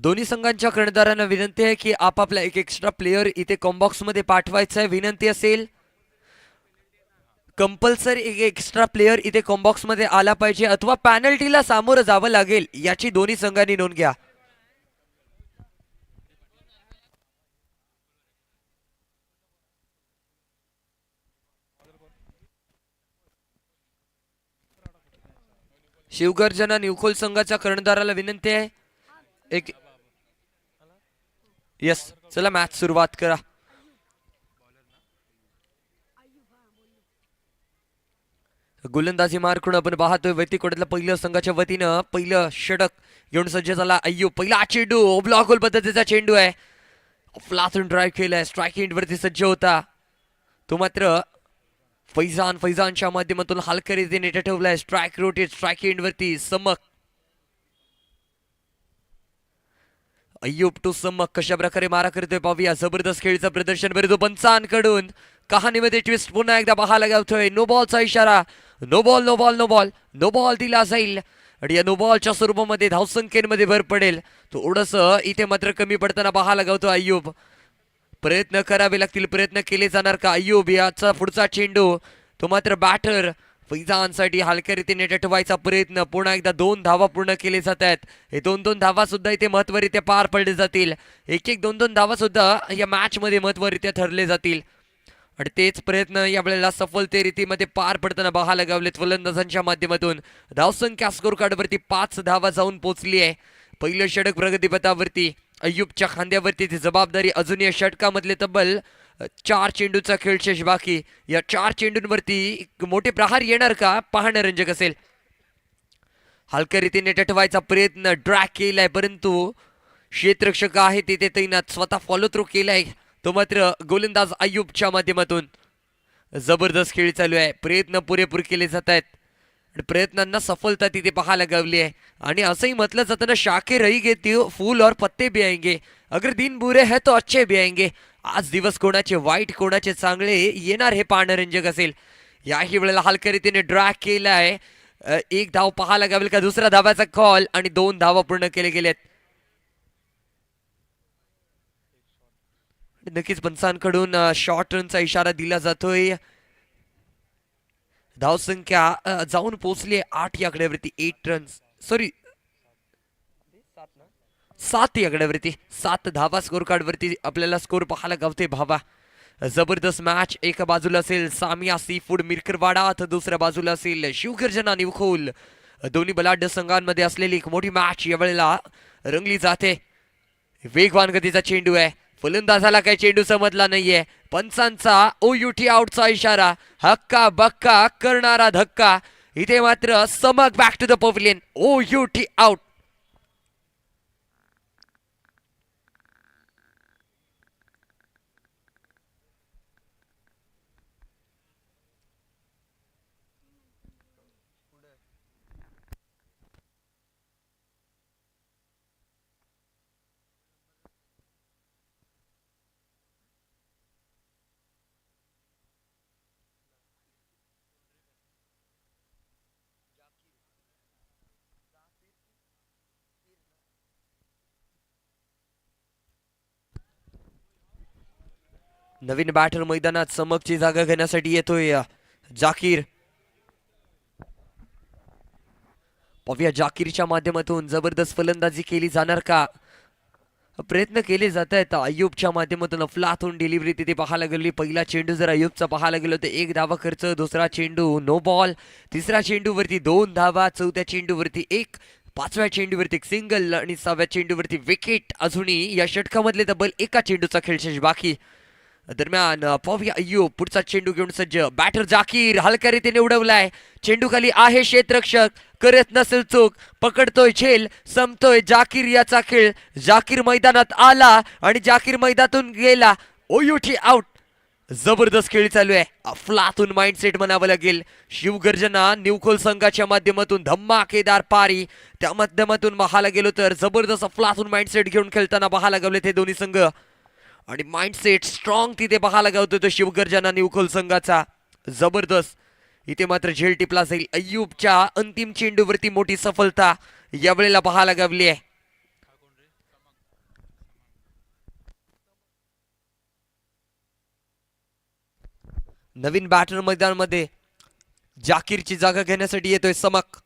दोन्ही संघांच्या कर्णधारांना विनंती आहे की आपापला एक एक्स्ट्रा प्लेयर इथे कॉम्बॉक्स मध्ये पाठवायचा आहे. विनंती असेल कंपल्सरी एक एक्स्ट्रा प्लेयर इथे कॉम्बॉक्स मध्ये आला पाहिजे अथवा पॅनल्टीला सामोरं जावं लागेल याची दोन्ही संघांनी नोंद घ्या. शिवगर्जना निवखोल संघाच्या कर्णधाराला विनंती आहे एक यस चला मॅच सुरुवात करा. गोलंदाजी मार्कून आपण पाहतोय वैतीकोड्यातल्या पहिल्या संघाच्या वतीनं पहिलं षटक घेऊन सज्ज झाला अय्यूब. पहिला चेंडू ब्लॉक होल पद्धतीचा चेंडू आहे. फ्लातून ड्राईव्ह केलाय. स्ट्राईक एंड वरती सज्ज होता तो मात्र फैजानच्या माध्यमातून हलक्या रीतीने ठेवलाय. स्ट्राईक रोटेट स्ट्राईक एंड वरती समक अय्यूब टू समक कशा प्रकारे मारा करतोय पाहूया. जबरदस्त खेळीचं प्रदर्शन बरं पंचांकडून कहाणीमध्ये ट्विस्ट पुन्हा एकदा पाहायला गावतोय. नो बॉलचा इशारा. No ball no ball no ball no ball दिला जाईल आणि या नो बॉलच्या स्वरूपामध्ये धावसंख्येमध्ये भर पडेल. थोडस इथे मात्र कमी पडताना पाहायला गावतो अय्यूब. प्रयत्न करावे लागतील. प्रयत्न केले जाणार का अय्यूब. याचा पुढचा चेंडू तो मात्र बॅटर फैजानसाठी हलक्या रीतीने टटवायचा प्रयत्न. पुन्हा एकदा 2 धावा पूर्ण केले जात आहेत. हे 2-2 धावा सुद्धा इथे महत्वरित्या पार पडले जातील. एक 2-2 धावा सुद्धा या मॅच मध्ये महत्वरित्या ठरले जातील आणि तेच प्रयत्न यावेळेला सफलते रीतीमध्ये पार पडताना पाहायला गावलेत फलंदाजांच्या माध्यमातून. धावसंख्या स्कोर कार्डवरती 5 धावा जाऊन पोहोचली आहे. पहिलं षटक प्रगतीपथावरती अय्यूबच्या खांद्यावरती ती जबाबदारी अजून या षटकामधले तब्बल 4 चेंडूचा खेळ शेष बाकी. या 4 चेंडूंवरती मोठे प्रहार येणार का पाहणं रंजक असेल. हलक्या रीतीने टटवायचा प्रयत्न ड्रॅग केलाय परंतु क्षेत्ररक्षक आहे तिथे तैनात स्वतः फॉलो थ्रू केलाय तो मात्र गोलंदाज अय्यूबच्या माध्यमातून. जबरदस्त खेळ चालू आहे. प्रयत्न पुरेपूर केले जात आहेत. प्रयत्नांना सफलता तिथे पाहायला गावली आहे आणि असंही म्हटलं जातं ना शाखे रहेंगे फूल और पत्ते भी आएंगे अगर दिन बुरे है तो अच्छे भी आएंगे. आज दिवस कोणाचे वाईट कोणाचे चांगले येणार हे पाहणं रंजक असेल. याही वेळेला हलक्या रीतीने ड्रॅग केलाय. एक धाव पाहायला गावेल का दुसरा धावाचा कॉल आणि 2 धावा पूर्ण केले गेलेत. नक्कीच पंचांकडून शॉर्ट रनचा इशारा दिला जातोय. धावसंख्या जाऊन पोहोचली 8 या आकड्यावरती. 8 रन्स सॉरी 7 या आकड्यावरती 7 धावा स्कोर कार्ड वरती आपल्याला स्कोर पाहायला गावते भावा. जबरदस्त मॅच. एका बाजूला असेल सामिया सी फूड मिरकरवाडा तर दुसऱ्या बाजूला असेल शिवगर्जना निवखोल. दोन्ही बलाढ्य संघांमध्ये असलेली एक मोठी मॅच यावेळेला रंगली जाते. वेगवान गतीचा चेंडू आहे. फलंदाजाला काही चेंडू समजला नाहीये. पंचांचा ओयुटी आउटचा इशारा. हक्का बक्का करणारा धक्का. इथे मात्र Samak back to the pavilion. O U T out. नवीन बॅटर मैदानात समकची जागा घेण्यासाठी येतोय जाकीर. पाहूया जाकीरच्या माध्यमातून जबरदस्त फलंदाजी केली जाणार का. प्रयत्न केले जात आहेत अय्यूबच्या माध्यमातून. अफलातून डिलिव्हरी तिथे पाहायला गेली. पहिला चेंडू जर अय्यूबचा पाहायला गेलो तर 1 धावा खर्च. दुसरा चेंडू नो बॉल. तिसऱ्या चेंडूवरती 2 धावा. चौथ्या चेंडूवरती 1. 5व्या चेंडूवरती 1 सिंगल आणि 6व्या चेंडूवरती विकेट. अजूनही या षटकामधले तब्बल 1 चेंडूचा खेळ शेष बाकी. दरम्यान पाहूया अय्यूब पुढचा चेंडू घेऊन सज्ज. बॅटर जाकीर हलक्या रीतीने उडवलाय. चेंडू खाली आहे क्षेत्ररक्षक. करत नसेल चूक. पकडतोय झेल. संपतोय जाकीर याचा खेळ. जाकीर मैदानात आला आणि जाकीर मैदानातून गेला. ओयुटी आउट. जबरदस्त खेळ चालू आहे. अफलातून माइंडसेट म्हणावं लागेल. शिवगर्जना निवखोल संघाच्या माध्यमातून धम्माकेदार पारी. त्या माध्यमातून पाहायला गेलो तर जबरदस्त अफलातून माइंडसेट घेऊन खेळताना पाहायला गावले ते दोन्ही संघ आणि माइंडसेट स्ट्रॉंग तिथे पाहायला गावतो तो शिवगर्जना निवखोल संघाचा. जबरदस्त. इथे मात्र झेल टिपला जाईल. अय्यूबच्या अंतिम चेंडूवरती मोठी सफलता यावेळेला पाहायला गावली आहे. नवीन बॅटर मैदानामध्ये जाकीरची जागा घेण्यासाठी येतोय समक.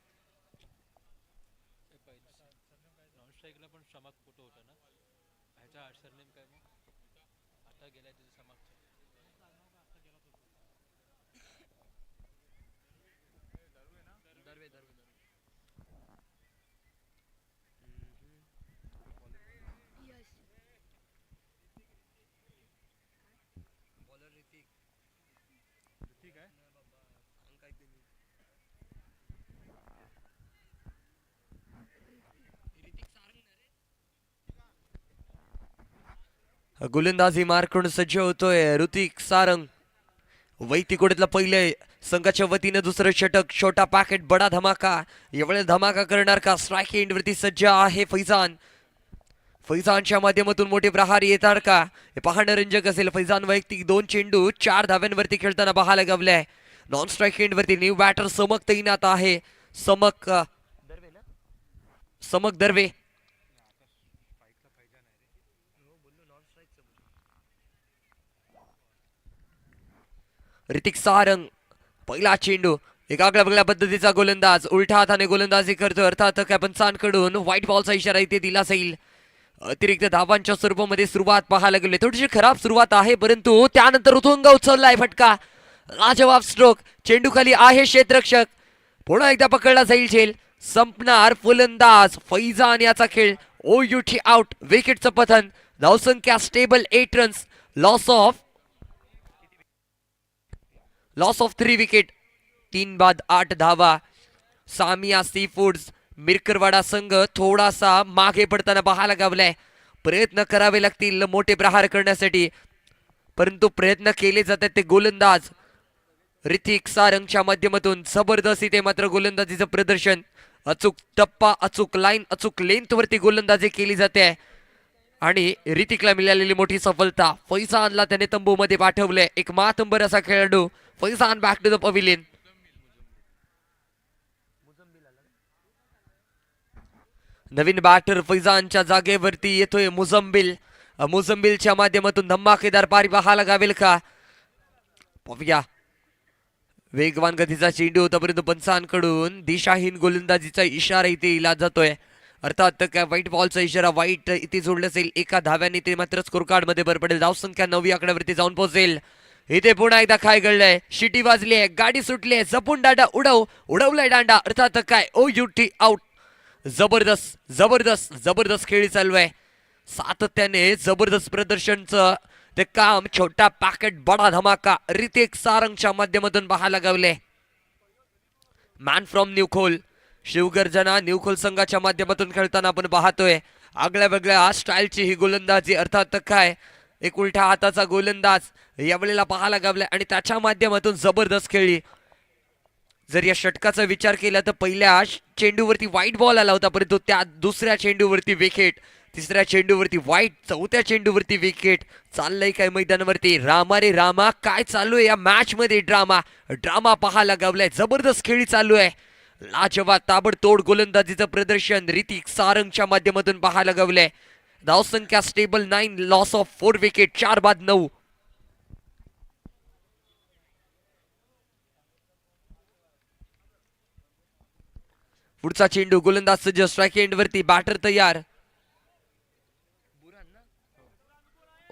गोलंदाजी मार्कून सज्ज होतोय ऋतिक सारंग. वैतिकोडीतलं पहिले संघाच्या वतीनं दुसरं षटक. छोटा पॅकेट बडा धमाका. यावेळेस धमाका करणार का? स्ट्राईक एंड वरती सज्ज आहे फैजान. फैजानच्या माध्यमातून मोठे प्रहार येतात का? हे पाहणं रंजक असेल. फैजान वैयक्तिक 2 चेंडू 4 धाव्यांवरती खेळताना पाहायला गवलाय. नॉन स्ट्राईक एंड वरती न्यू बॅटर समक तैनात आहे. समक दर्वे. ऋतिक सारंग पहिला चेंडू. एक आगळ्या वेगळ्या पद्धतीचा गोलंदाज उलट्या हाताने गोलंदाजी करतो. अर्थात पंचांकडून व्हाईट बॉलचा इशारा इथे दिला जाईल. अतिरिक्त धावांच्या स्वरूपामध्ये सुरुवात पाहायला गेली. थोडीशी खराब सुरुवात आहे परंतु त्यानंतर उतुंग उचललाय फटका. लाजवाब स्ट्रोक. चेंडू खाली आहे क्षेत्ररक्षक. पुन्हा एकदा पकडला जाईल झेल. संपणार फुलंदाज फैजान याचा खेळ. OUT out. विकेटचं पतन. धावसंख्या stable 8 runs. Loss of 3 wicket. 3 बाद 8 धावा. सामिया सी फूड्स मिरकरवाडा संघ थोडासा मागे पडताना पाहायला गावलाय. प्रयत्न करावे लागतील मोठे प्रहार करण्यासाठी परंतु प्रयत्न केले जातात ते गोलंदाज ऋतिक सारंगच्या माध्यमातून. जबरदस्त इथे मात्र गोलंदाजीचं प्रदर्शन. अचूक टप्पा, अचूक लाईन, अचूक लेंथ वरती गोलंदाजी केली जाते आणि ऋतिकला मिळालेली मोठी सफलता. फैजानला त्याने तंबूमध्ये पाठवले. एक मातंबर असा खेळाडू Faizan back to the pavilion. नवीन बॅटर फैजानच्या जागेवरती येतोय मुझम्बिल. मुझम्बिलच्या माध्यमातून धमाकेदार पारी पाहायला गावेल का? पाहूया. वेगवान गतीचा चेंडू होता परंतु पंचांकडून दिशाहीन गोलंदाजीचा इशारा इथे दिला जातोय. अर्थात काय व्हाईट बॉलचा इशारा वाईट इथे जोडला जाईल. एका धाव्याने ते मात्र स्कोर कार्ड मध्ये भर पडेल. धावसंख्या 9 आकड्यावरती जाऊन पोहोचेल. इथे पुन्हा एकदा काय घडलंय? शिटी वाजली आहे. गाडी सुटली आहे. जपून दांडा उडवलाय दांडा. अर्थात काय OUT आउट. जबरदस्त खेळी चालू आहे. सातत्याने जबरदस्त प्रदर्शनचं ते काम. छोटा पॅकेट बडा धमाका ऋतिक सारंगच्या माध्यमातून पाहायला गावले. Man from Newkhol. शिवगर्जना न्यूखोल संघाच्या माध्यमातून खेळताना आपण पाहतोय. आगळ्या वेगळ्या स्टाईलची ही गोलंदाजी. अर्थात काय एक उलट्या हाताचा गोलंदाज यावेळेला पाहायला गावलाय आणि त्याच्या माध्यमातून जबरदस्त खेळली. जर या षटकाचा विचार केला तर पहिल्या चेंडूवरती व्हाईट बॉल आला होता परंतु त्या दुसऱ्या चेंडूवरती विकेट. तिसऱ्या चेंडूवरती व्हाईट. चौथ्या चेंडूवरती विकेट. चाललंय काय मैदानावरती? रामा रे रामा. काय चालू आहे या मॅच मध्ये? ड्रामा पाहायला गावलाय. जबरदस्त खेळी चालू आहे. लाजवाब ताबडतोड गोलंदाजीचं प्रदर्शन ऋतिक सारंगच्या माध्यमातून पाहायला गावलंय. धावसंख्या स्टेबल 9. Loss of 4 wicket. 4 बाद 9. पुढचा चेंडू. गोलंदाज सज्ज. स्ट्राईक एंड वरती. बॅटर तयार.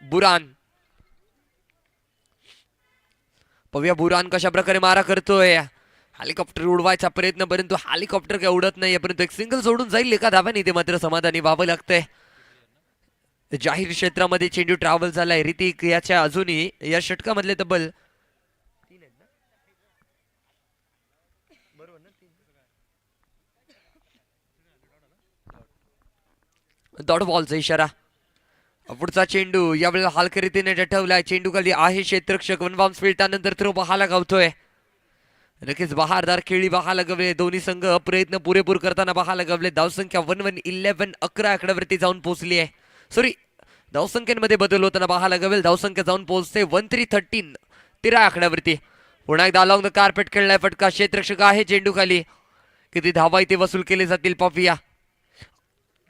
बुरान. पाहूया बुरान कशा प्रकारे मारा करतोय. हेलिकॉप्टर उडवायचा प्रयत्न परंतु हेलिकॉप्टर काय उडत नाहीये परंतु एक सिंगल सोडून जाईल एका धाव्याने. ते मात्र समाधानी व्हावं लागतंय. जाहीर क्षेत्रामध्ये चेंडू ट्रॅव्हल झालाय. ऋतिक याच्या अजूनही या षटकामधले तब्बल डॉट बॉलचा इशारा. पुढचा चेंडू यावेळेला हलक्या रीतीने ठेवलाय. चेंडू खाली आहे क्षेत्ररक्षक. One bounce field. त्यानंतर थ्रो पाहायला गावतोय. नक्कीच बहारदार खेळी पाहायला गवले. दोन्ही संघ प्रयत्न पुरेपूर करताना पाहायला गवले. धावसंख्या 11 आकड्यावरती जाऊन पोहोचली आहे. सॉरी, धावसंख्येमध्ये बदल होताना पाहायला गवेल. धावसंख्या जाऊन पोहोचते 13 आकड्यावरती. पुन्हा एकदा अलॉंग द कार्पेट खेळलाय फटका. क्षेत्ररक्षक आहे चेंडू खाली. किती धावा इथे वसूल केले जातील पाहूया.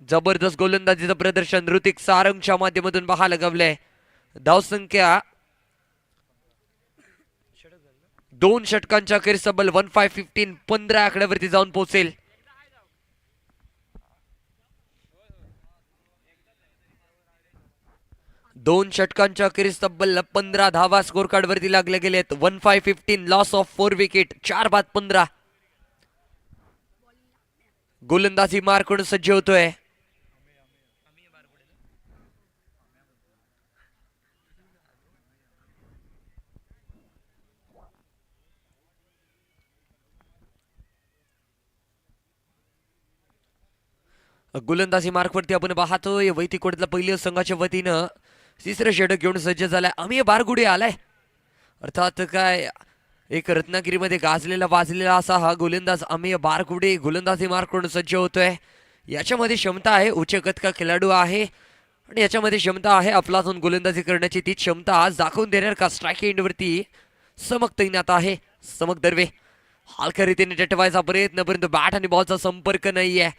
जबरदस्त गोलंदाजीचं प्रदर्शन ऋतिक सारंगच्या माध्यमातून पाहायला गवलंय. धावसंख्या 2 षटकांच्या अखेर तब्बल 15-15 15 आकड्यावरती जाऊन पोहोचेल. दोन षटकांच्या अखेरीस तब्बल 15 धावा स्कोर कार्ड वरती लागले गेलेत. 15-15 लॉस ऑफ 4 विकेट. 4 बाद 15. गोलंदाजी मार करून सज्ज होतोय. गोलंदाजी मार्कवरती आपण पाहतोय वैतिकोडला पहिल्या संघाच्या वतीनं तिसरं षटक घेऊन सज्ज झालाय अमेय बारगुडे आलाय. अर्थात काय एक रत्नागिरीमध्ये गाजलेला वाजलेला असा हा गोलंदाज अमेय बारगुडे गोलंदाजी मार्क करून सज्ज होतोय. याच्यामध्ये क्षमता आहे. उच्च कदका खेळाडू आहे आणि याच्यामध्ये क्षमता आहे अफलातून गोलंदाजी करण्याची. ती क्षमता आज दाखवून देणार का स्ट्राईक एंडवरती समक तैनात आहे. समक दर्वे हलक्या रीतीने टटवायचा प्रयत्न परंतु बॅट आणि बॉलचा संपर्क नाहीये.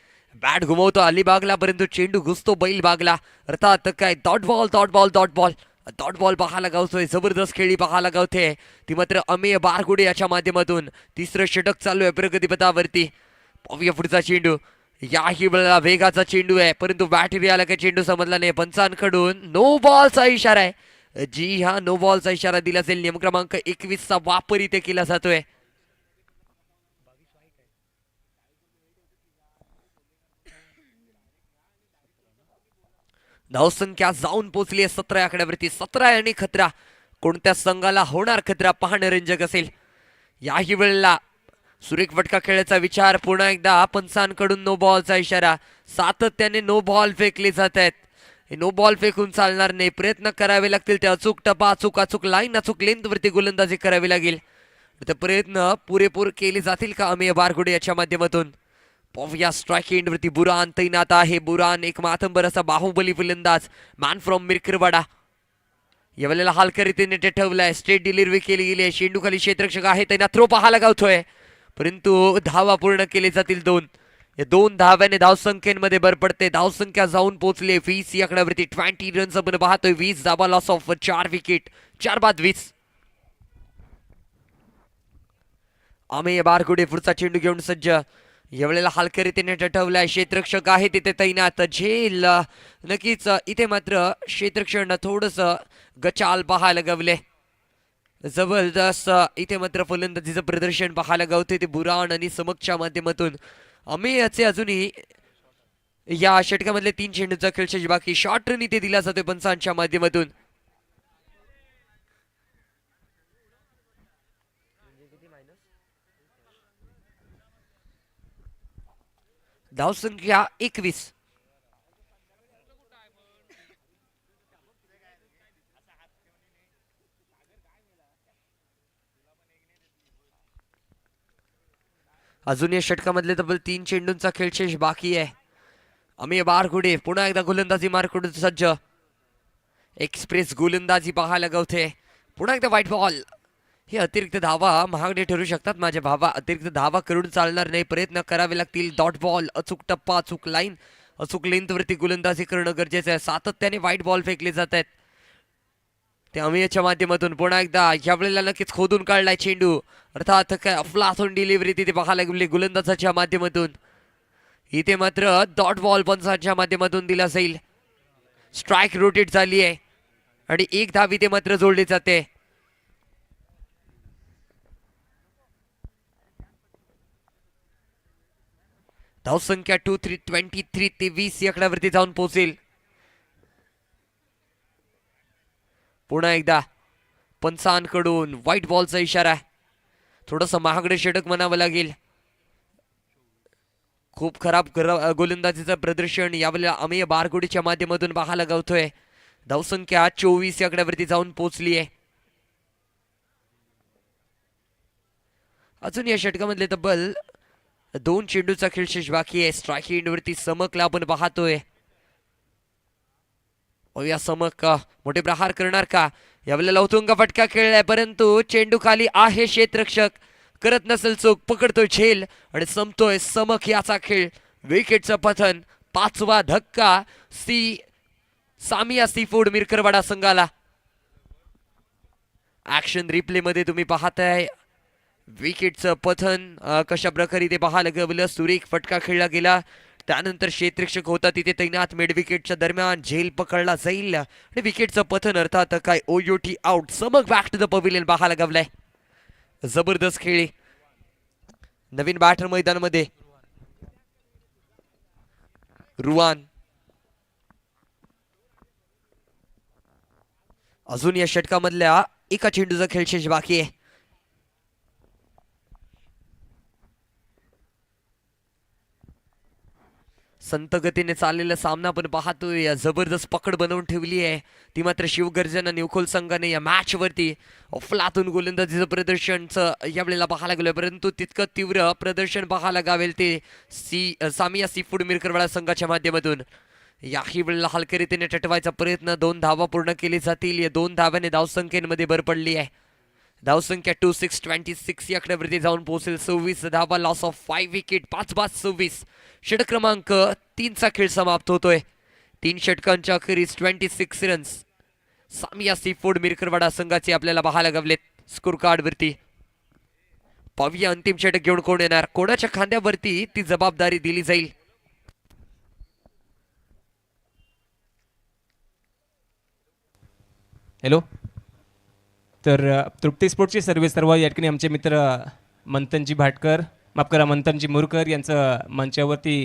बॅट घुमवतो अलिबागला परंतु चेंडू घुसतो बैल बागला. अर्थात काय dot ball dot ball dot ball dot ball पाहायला गावतोय. जबरदस्त खेळी पाहायला गावते ती मात्र अमेय बारगुडे याच्या माध्यमातून. तिसरं षटक चालू आहे प्रगतीपथावरती. पाहूया पुढचा चेंडू. याही वेळेला वेगाचा चेंडू आहे परंतु बॅटरी आला काही चेंडू समजला नाही. पंचांकडून नो बॉलचा इशारा आहे. जी हा नो बॉलचा इशारा दिला जाईल. नियम क्रमांक 21 चा वापर इथे केला जातोय. धावसंख्या जाऊन पोहोचली आहे 17 आकड्यावरती. 17 आणि खतरा. कोणत्या संघाला होणार खतरा पाहणं रंजक असेल. याही वेळेला सुरेख फटका खेळायचा विचार. पुन्हा एकदा पंचांकडून नो बॉलचा इशारा. सातत्याने नो बॉल फेकले जात आहेत. नो बॉल फेकून चालणार नाही. प्रयत्न करावे लागतील ते अचूक टपा अचूक अचूक लाईन अचूक लेंथवरती गोलंदाजी करावी लागेल. ते प्रयत्न पुरेपूर केले जातील का अमेय बारगुडे याच्या माध्यमातून. पाहूया स्ट्राईक एंडवरती बुरान तैनात आहे. बुरान एक मातंबर असा बाहुबली फलंदाज मॅन फ्रॉम मिरकरवाडा. यावेळेला हलक्या रीतीने ठेवलाय. स्ट्रेट डिलिव्हरी केली गेली आहे. चेंडू खाली क्षेत्ररक्षक आहे त्यांना थ्रो पाहायला गावतोय परंतु धावा पूर्ण केले जातील 2. या 2 धाव्याने धावसंख्येमध्ये भर पडते. धावसंख्या जाऊन पोहोचले 20 या आकड्यावरती. 20 रन्स आपण पाहतोय. 20 धावा लॉस ऑफ 4 विकेट. 4 बाद 20. अमेय बारगुडे पुढचा चेंडू घेऊन सज्ज. यावेळेला हलक्या रीतीने टटवलाय. क्षेत्ररक्षक आहे तिथे तैनात. झेल नक्कीच इथे मात्र क्षेत्ररक्षण थोडस गचाल पाहायला गावले. जबरदस्त इथे मात्र फलंदाजीचं प्रदर्शन पाहायला गावते ते बुरान आणि समकच्या माध्यमातून. अमेयचे अजूनही या षटकामधले 3 चेंडूचा खेळ बाकी. शॉर्ट रन इथे दिला जातोय पंचांच्या माध्यमातून. धावसंख्या 21. अजून या षटकामधले तब्बल 3 चेंडूंचा खेळ बाकी आहे. अमेय बारगुडे पुन्हा एकदा गोलंदाजी मार्कवरून सज्ज. एक्सप्रेस गोलंदाजी पाहायला गावते. पुन्हा एकदा व्हाईट बॉल. हे अतिरिक्त धावा महागडे ठरू शकतात माझ्या भावा. अतिरिक्त धावा करून चालणार नाही. प्रयत्न करावे लागतील. डॉट बॉल अचूक टप्पा अचूक लाईन अचूक लेंथवरती गोलंदाजी करणं गरजेचं आहे. सातत्याने व्हाईट बॉल फेकले जात आहेत ते अमेयच्या माध्यमातून. पुन्हा एकदा यावेळेला नक्कीच खोदून काढलाय चेंडू. अर्थात काय अफलातून डिलिव्हरी तिथे पाहायला गेली गोलंदाजाच्या माध्यमातून. इथे मात्र डॉट बॉल पंचांच्या माध्यमातून दिला जाईल. स्ट्राईक रोटेट झाली आहे आणि 1 धाव इथे मात्र जोडली जाते. धावसंख्या 23 ते 20 या आकड्यावरती जाऊन पोहोचेल. पुन्हा एकदा पंचांकडून व्हाईट बॉलचा इशारा. थोडस महागडे षटक म्हणावं लागेल. खूप खराब गोलंदाजीचं प्रदर्शन यावेळेला अमेय बारगुडेच्या माध्यमातून पाहायला गावतोय. धावसंख्या 24 या आकड्यावरती जाऊन पोहोचली आहे. अजून या षटकामधले तब्बल 2 चेंडूचा खेळ बाकी आहे. स्ट्राईक एंडवरती समकला आपण पाहतोय. या समक मोठे प्रहार करणार का. यावेळेला उत्तुंग फटका खेळलाय परंतु चेंडू खाली आहे. क्षेत्ररक्षक करत नसेल चूक. पकडतोय झेल आणि संपतोय समक याचा खेळ. विकेटचं पतन. 5वा धक्का सामिया सी फूड मिरकरवाडा संघाला. ऍक्शन रिप्ले मध्ये तुम्ही पाहताय विकेटचं पतन कशा प्रकारे ते पाहायला गेलं. सुरेख फटका खेळला गेला. त्यानंतर क्षेत्ररक्षक होता तिथे तैनात. मिड विकेटच्या दरम्यान झेल पकडला जाईल आणि विकेटचं पतन अर्थात काय OUT out. Samak back to the pavilion पाहायला गवलाय. जबरदस्त खेळी. नवीन बॅटर मैदानामध्ये रुवान. अजून या षटकामधल्या एका चेंडूचा खेळ शेष बाकी आहे. संत गतीने चाललेला सामना पण पाहतोय. जबरदस्त पकड बनवून ठेवली आहे ती मात्र शिवगर्जना निवखोल संघाने या मॅच वरती. अफलातून गोलंदाजीचं प्रदर्शनचं यावेळेला पाहायला गेलं, परंतु तितकं तीव्र प्रदर्शन पाहायला गावेल ते सामिया सीफूड मिरकरवाडा संघाच्या माध्यमातून. याही वेळेला हलक्या रीतीने टटवायचा प्रयत्न. 2 धावा पूर्ण केली जातील. या 2 धाव्याने धावसंख्येमध्ये भर पडली आहे. धावसंख्या 26-26 या आकड्यावरती जाऊन पोहोचेल. 26 धावा. Loss of 5 wicket. 5-5-26. षटक क्रमांक 3चा खेळ समाप्त होतोय. 3 षटकांच्या अखेरीस 26 रन्स सामिया सीफूड मिरकरवाडा संघाचे आपल्याला पाहायला गवलेत स्कोर कार्ड वरती. पाहूया अंतिम षटक घेऊन कोण येणार. कोणाच्या खांद्यावरती ती जबाबदारी दिली जाईल. हॅलो. तर तृप्ती स्पोर्ट्सचे सर्व या ठिकाणी आमचे मित्र मंथनजी भाटकर, माफ करा मंथनजी मुरकर यांचं मंचावरती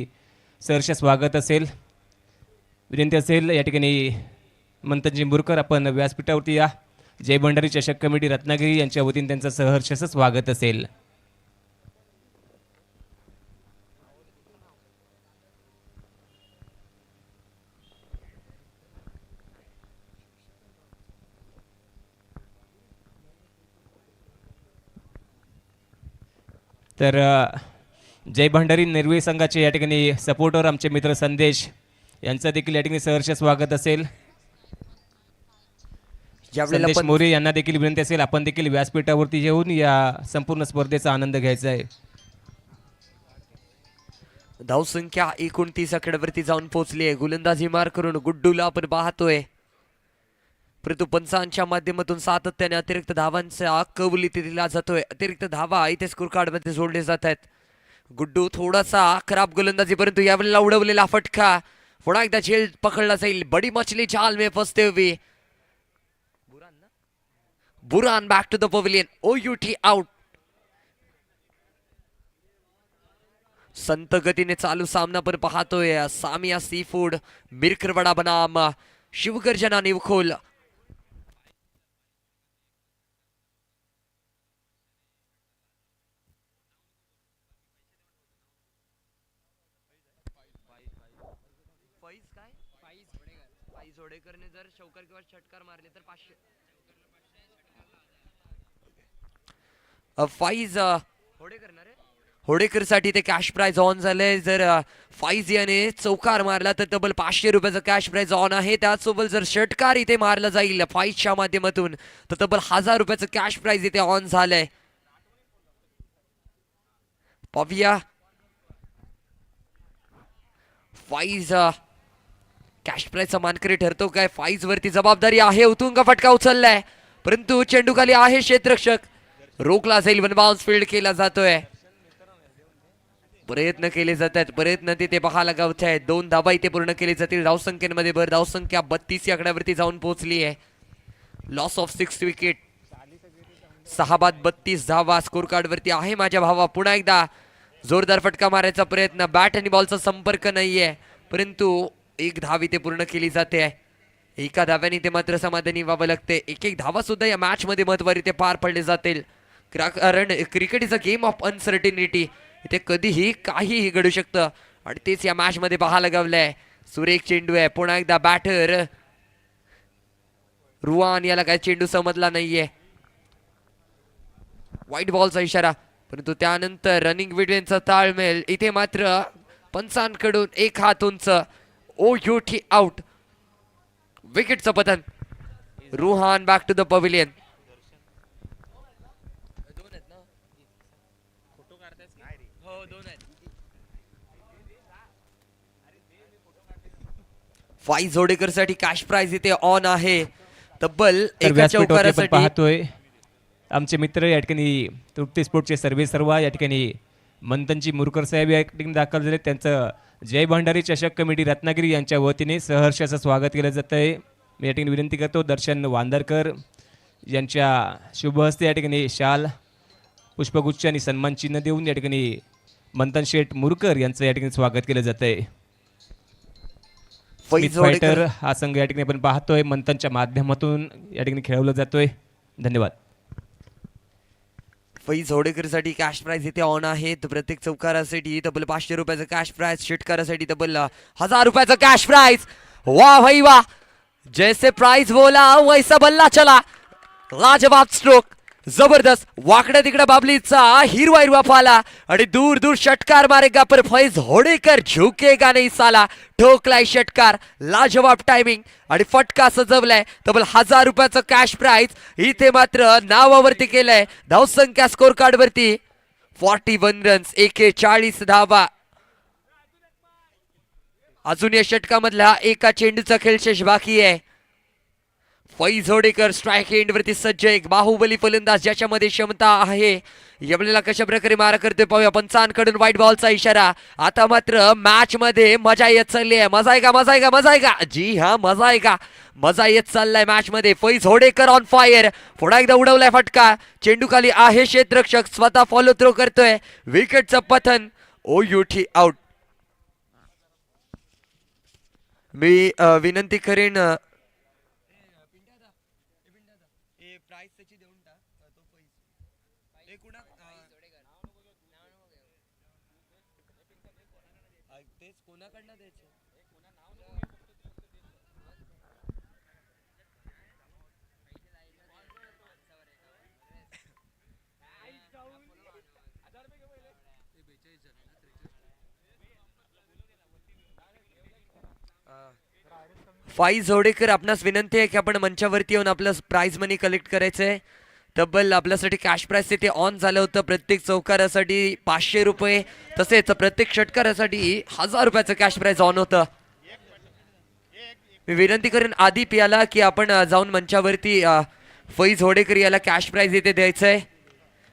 सहर्ष स्वागत असेल. विनंती असेल या ठिकाणी मंथनजी मुरकर आपण व्यासपीठावरती या. जय भंडारी चषक कमिटी रत्नागिरी यांच्या वतीने त्यांचं सहर्ष स्वागत असेल. तर जय भंडारी निर्वे संघाचे या ठिकाणी सपोर्टर आमचे मित्र संदेश यांचं देखील या ठिकाणी सहर्ष स्वागत असेल. संदेश मोरे यांना देखील विनंती असेल आपण देखील व्यासपीठावरती येऊन या संपूर्ण स्पर्धेचा आनंद घ्यायचा आहे. धावसंख्या 29 आकड्यावरती जाऊन पोहोचली आहे. गोलंदाजी मार करून गुड्डूला आपण पाहतोय, परंतु पंचांच्या माध्यमातून सातत्याने अतिरिक्त धावांचा कौल इथे दिला जातोय. अतिरिक्त धावा इथे स्कोर कार्ड मध्ये जोडले जात आहेत. गुड्डू थोडासा खराब गोलंदाजी, परंतु यावेळेला उडवलेला फटका. पुन्हा एकदा झेल पकडला जाईल. बडी मछली जाल में फसते हुए Buran back to the pavilion. OUT out. संत गतीने चालू सामना पण पाहतोय. सामिया सीफूड मिरकरवाडा बनाम शिवगर्जना निवखोल. जर शौकर किंवा षटकार मारले तर 500. फाईज होडेकर साठी ते कॅश प्राइज ऑन झालंय. जर फाईज याने चौकार मारला तर तब्बल 500 रुपयाचा कॅश प्राइज ऑन आहे. त्याचसोबत जर षटकार इथे मारला जाईल फाईजच्या माध्यमातून तर तब्बल 1000 रुपयाचं कॅश प्राइज इथे ऑन झालंय. पाहूया फाईज कॅश प्राइजचा मानकरी ठरतो काय. फाईज वरती जबाबदारी आहे. उतुंग फटका उचललाय, परंतु चेंडू खाली आहे. क्षेत्ररक्षक रोखला जाईल. वन बाउन्स फील्ड केला जातोय. प्रयत्न केले जात आहेत. प्रयत्न तिथे पाहायला गावत आहेत. 2 धावा इथे पूर्ण केली जातील. धावसंख्येमध्ये भर. धावसंख्या 32 या आकड्यावरती जाऊन पोहोचली आहे. Loss of 6 wicket. 6 बाद 32 धावा स्कोर कार्ड वरती आहे माझ्या भावा. पुन्हा एकदा जोरदार फटका मारायचा प्रयत्न. बॅट आणि बॉलचा संपर्क नाहीये, परंतु 1 धाव इथे पूर्ण केली जाते आहे. एका धाव्याने ते मात्र समाधानी व्हावं लागते. एक धावा सुद्धा या मॅच मध्ये महत्त्वाची ते पार पडले जातील. कारण cricket is a game of uncertainty. इथे कधीही काहीही घडू शकतं आणि तेच या मॅच मध्ये पाहायला गावलंय. सुरेख चेंडू आहे. पुन्हा एकदा बॅटर रुवान याला काय चेंडू समजला नाहीये. व्हाईट बॉलचा इशारा, परंतु त्यानंतर रनिंग विडवेंचा ताळमेळ. इथे मात्र पंचांकडून 1 हात उंच. OUT out. विकेटचं पतन. Ruhan back to the pavilion. Faiz Hodekar साठी कॅश प्राइज इथे ऑन आहे. तब्बल एका चौकारासाठी पाहतोय आमचे मित्र या ठिकाणी तृप्ती स्पोर्टचे सर्वे सर्व या ठिकाणी मंथनजी मुरकर साहेब या ठिकाणी दाखल झाले. त्यांचं जय भंडारी चषक कमिटी रत्नागिरी यांच्या वतीने सहर्षाचं स्वागत केलं जातं आहे. मी या ठिकाणी विनंती करतो दर्शन वांदरकर यांच्या शुभ हस्ते या ठिकाणी शाल पुष्पगुच्छ आणि सन्मान चिन्ह देऊन या ठिकाणी मंथन शेठ मुरकर यांचं या ठिकाणी स्वागत केलं जात आहे. फैज फायटर हा संघ या ठिकाणी आपण पाहतोय मंथनच्या माध्यमातून या ठिकाणी खेळवलं जातोय. धन्यवाद. फैज होडेकरसाठी कॅश प्राइज इथे ऑन आहे. तर प्रत्येक चौकारासाठी तब्बल 500 रुपयाचं कॅश प्राइज, षटकारासाठी तब्बल 1000 रुपयाचं कॅश प्राइज. वाह भाई वाह, जैसे प्राइज बोला वैसा बल्ला चला. लाजवाब स्ट्रोक, जबरदस्त वाकड्या तिकडे बाबलीचा हिरवा हिरवा पाला आणि दूर दूर षटकार मारेगा पर फैज होडेकर झुकेगा नाही साला. ठोकलाय षटकार, लाजवाब टायमिंग आणि फटका सजवलाय. तब्बल 1000 रुपयाचं कॅश प्राइज इथे मात्र नावावरती केलंय. धावसंख्या स्कोर कार्ड वरती 41 रन्स, 41 धावा. अजून या षटकामधला एका चेंडूचा खेळ शेष बाकी आहे. फैज होडेकर स्ट्राईक एंड वरती सज्ज, एक बाहुबली फलंदाज ज्याच्यामध्ये क्षमता आहे. आपल्याला कशा प्रकारे मारा करतोय पाहूया. पंचांकडून व्हाईट बॉलचा इशारा. आता मात्र मॅच मध्ये मजा येत चालली आहे. मजा आहे का, मजा आहे का, मजा आहे का? जी हा, मजा आहे का, मजा येत चाललाय मॅच मध्ये. फैज होडेकर ऑन फायर, पुन्हा एकदा उडवलाय फटका. चेंडू खाली आहे क्षेत्ररक्षक, स्वतः फॉलो थ्रो करतोय. विकेटचं पतन, ओयुठी आउट. मी विनंती करेन फैज होडेकर, आपणास विनंती आहे की आपण मंचावरती येऊन आपलं प्राइज मनी कलेक्ट करायचंय. तब्बल आपल्यासाठी कॅश प्राइस तिथे ऑन झालं होतं. प्रत्येक चौकारासाठी 500 रुपये, तसेच प्रत्येक षटकारासाठी 1000 रुपयाचं कॅश प्राइस ऑन होतं. मी विनंती करेन आदिप याला की आपण जाऊन मंचावरती फैज होडेकर याला कॅश प्राइज इथे द्यायचंय.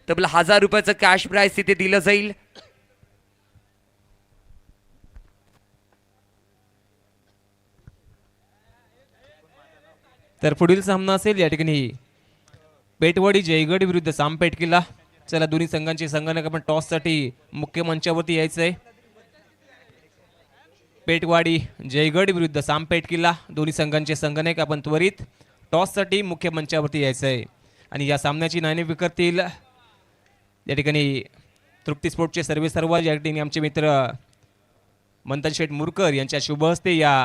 तब्बल 1000 रुपयाचं कॅश प्राइस तिथे दिलं जाईल. तर पुढील सामना असेल या ठिकाणी पेटवाडी जयगड विरुद्ध सामपेठ किल्ला. चला दोन्ही संघांचे संघानक आपण टॉससाठी मुख्य मंचावरती यायचं आहे. पेटवाडी जयगड विरुद्ध सामपेठ किल्ला, दोन्ही संघांचे संघानक आपण त्वरित टॉससाठी मुख्य मंचावरती यायचं आहे. आणि या सामन्याची नाणेफेक करतील या ठिकाणी तृप्ती स्पोर्टचे सर्वे सर्व या ठिकाणी आमचे मित्र मंथन शेठ मुरकर यांच्या शुभ हस्ते या